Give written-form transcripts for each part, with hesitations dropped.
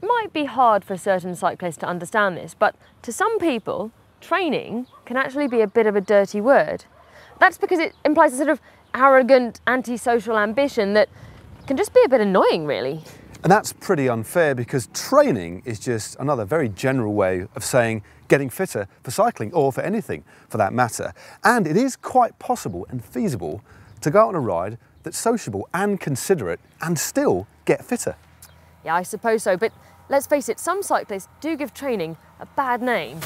might be hard for certain cyclists to understand this, but to some people, training can actually be a bit of a dirty word. That's because it implies a sort of arrogant, antisocial ambition that can just be a bit annoying, really. And that's pretty unfair, because training is just another very general way of saying getting fitter for cycling, or for anything for that matter. And it is quite possible and feasible to go out on a ride that's sociable and considerate and still get fitter. Yeah, I suppose so, but let's face it, some cyclists do give training a bad name.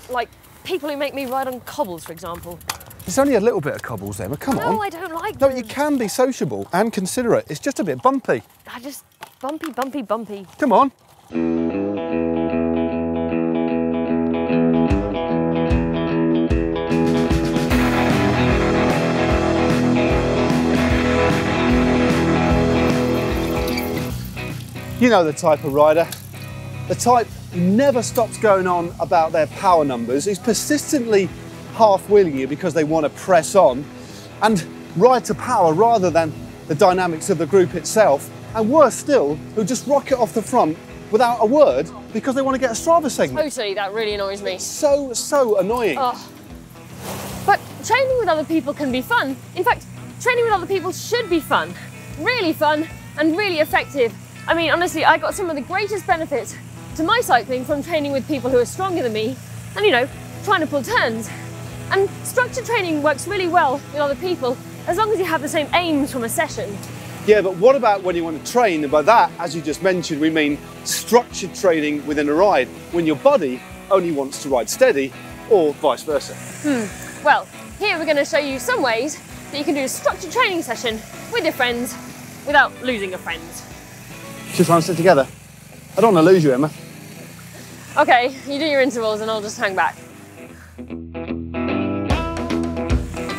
Like people who make me ride on cobbles, for example. There's only a little bit of cobbles, Emma, come on. No, I don't like them. No, you can be sociable and considerate. It's just a bit bumpy. Just bumpy, bumpy, bumpy. Come on. You know the type of rider, the type who never stops going on about their power numbers, who's persistently half-wheeling you because they want to press on and ride to power rather than the dynamics of the group itself, and worse still, who just rocket off the front without a word because they want to get a Strava segment. Totally, that really annoys me. So annoying. Oh. But training with other people can be fun. In fact, training with other people should be fun. Really fun and really effective. I mean, honestly, I got some of the greatest benefits to my cycling from training with people who are stronger than me and, you know, trying to pull turns. And structured training works really well with other people as long as you have the same aims from a session. Yeah, but what about when you want to train? And by that, as you just mentioned, we mean structured training within a ride, when your body only wants to ride steady, or vice versa. Well, here we're going to show you some ways that you can do a structured training session with your friends without losing your friends. Just try and sit together. I don't want to lose you, Emma. Okay, you do your intervals and I'll just hang back.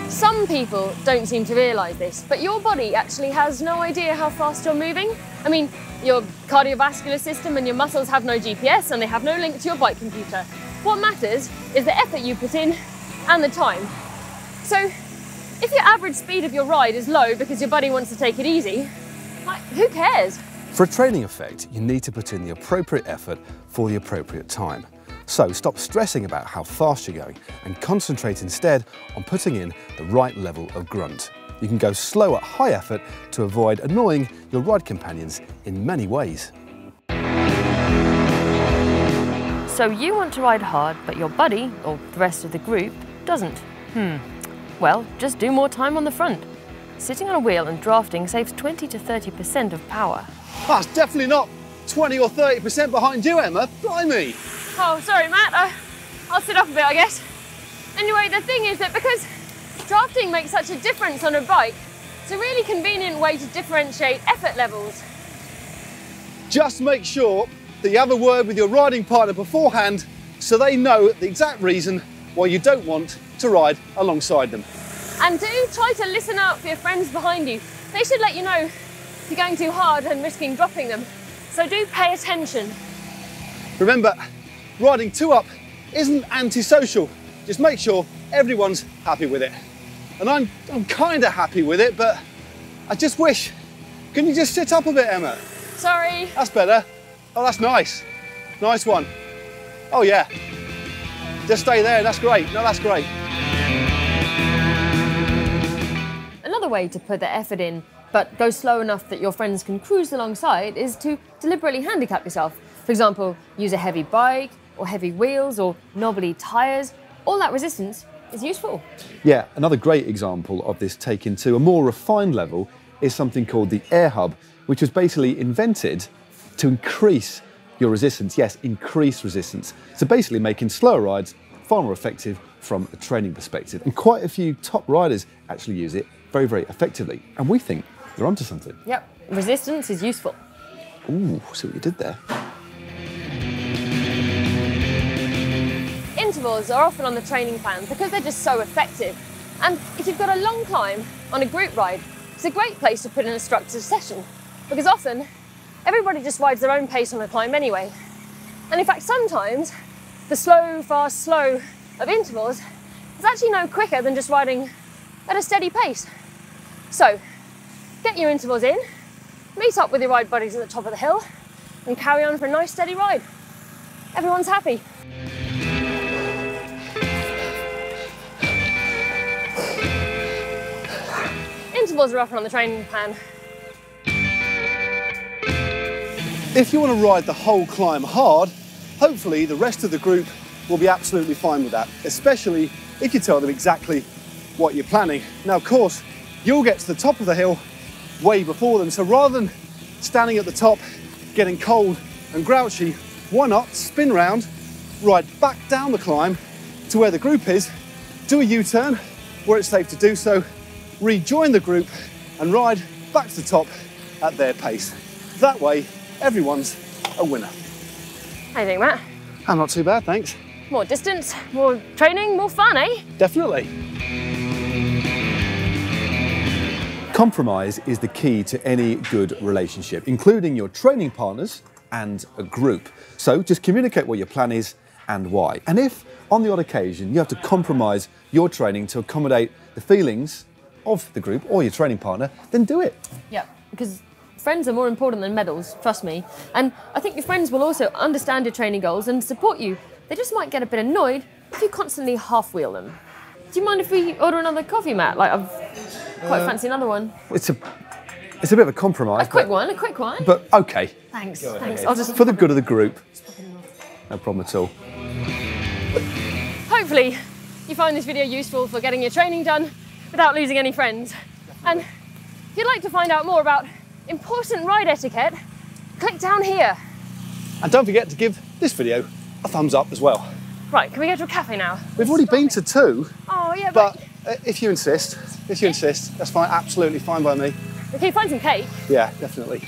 Some people don't seem to realise this, but your body actually has no idea how fast you're moving. I mean, your cardiovascular system and your muscles have no GPS and they have no link to your bike computer. What matters is the effort you put in and the time. So, if your average speed of your ride is low because your body wants to take it easy, like, who cares? For a training effect, you need to put in the appropriate effort for the appropriate time. So stop stressing about how fast you're going and concentrate instead on putting in the right level of grunt. You can go slow at high effort to avoid annoying your ride companions in many ways. So you want to ride hard, but your buddy, or the rest of the group, doesn't. Well, just do more time on the front. Sitting on a wheel and drafting saves 20 to 30% of power. That's definitely not 20 or 30% behind you, Emma. Blimey! Oh, sorry, Matt. I'll sit up a bit, I guess. Anyway, the thing is that because drafting makes such a difference on a bike, it's a really convenient way to differentiate effort levels. Just make sure that you have a word with your riding partner beforehand so they know the exact reason why you don't want to ride alongside them. And do try to listen out for your friends behind you. They should let you know if you're going too hard and risking dropping them. So do pay attention. Remember, riding two up isn't antisocial. Just make sure everyone's happy with it. And I'm kind of happy with it, but I just wish, can you just sit up a bit, Emma? Sorry. That's better. Oh, that's nice. Nice one. Oh yeah. Just stay there, that's great. No, that's great. Another way to put the effort in, but go slow enough that your friends can cruise alongside, is to deliberately handicap yourself. For example, use a heavy bike, or heavy wheels, or knobbly tyres. All that resistance is useful. Yeah, another great example of this taken to a more refined level is something called the air hub, which was basically invented to increase your resistance. Yes, increase resistance. So basically making slower rides far more effective from a training perspective. And quite a few top riders actually use it very, very effectively. And we think you're onto something. Yep, resistance is useful. Ooh, see what you did there. Intervals are often on the training plan because they're just so effective. And if you've got a long climb on a group ride, it's a great place to put in a structured session, because often everybody just rides their own pace on a climb anyway. And in fact, sometimes the slow, fast, slow of intervals is actually no quicker than just riding at a steady pace. So get your intervals in, meet up with your ride buddies at the top of the hill, and carry on for a nice steady ride. Everyone's happy. Intervals are often on the training plan. If you want to ride the whole climb hard, hopefully the rest of the group will be absolutely fine with that, especially if you tell them exactly what you're planning. Now, of course, you'll get to the top of the hill way before them, so rather than standing at the top, getting cold and grouchy, why not spin round, ride back down the climb to where the group is, do a U-turn where it's safe to do so, rejoin the group and ride back to the top at their pace. That way, everyone's a winner. How do you think, Matt? I'm not too bad, thanks. More distance, more training, more fun, eh? Definitely. Compromise is the key to any good relationship, including your training partners and a group. So just communicate what your plan is and why. And if, on the odd occasion, you have to compromise your training to accommodate the feelings of the group or your training partner, then do it. Yeah, because friends are more important than medals, trust me. And I think your friends will also understand your training goals and support you. They just might get a bit annoyed if you constantly half-wheel them. Do you mind if we order another coffee, Matt? Like, I've quite fancy another one. It's a bit of a compromise. A quick one. But okay. Thanks. I'll just for the good of the group. No problem at all. Hopefully, you find this video useful for getting your training done without losing any friends. And if you'd like to find out more about important ride etiquette, click down here. And don't forget to give this video a thumbs up as well. Right, can we go to a cafe now? We've already been to 2. Oh, yeah, but if you insist, that's fine, absolutely fine by me. Okay, find some cake. Yeah, definitely.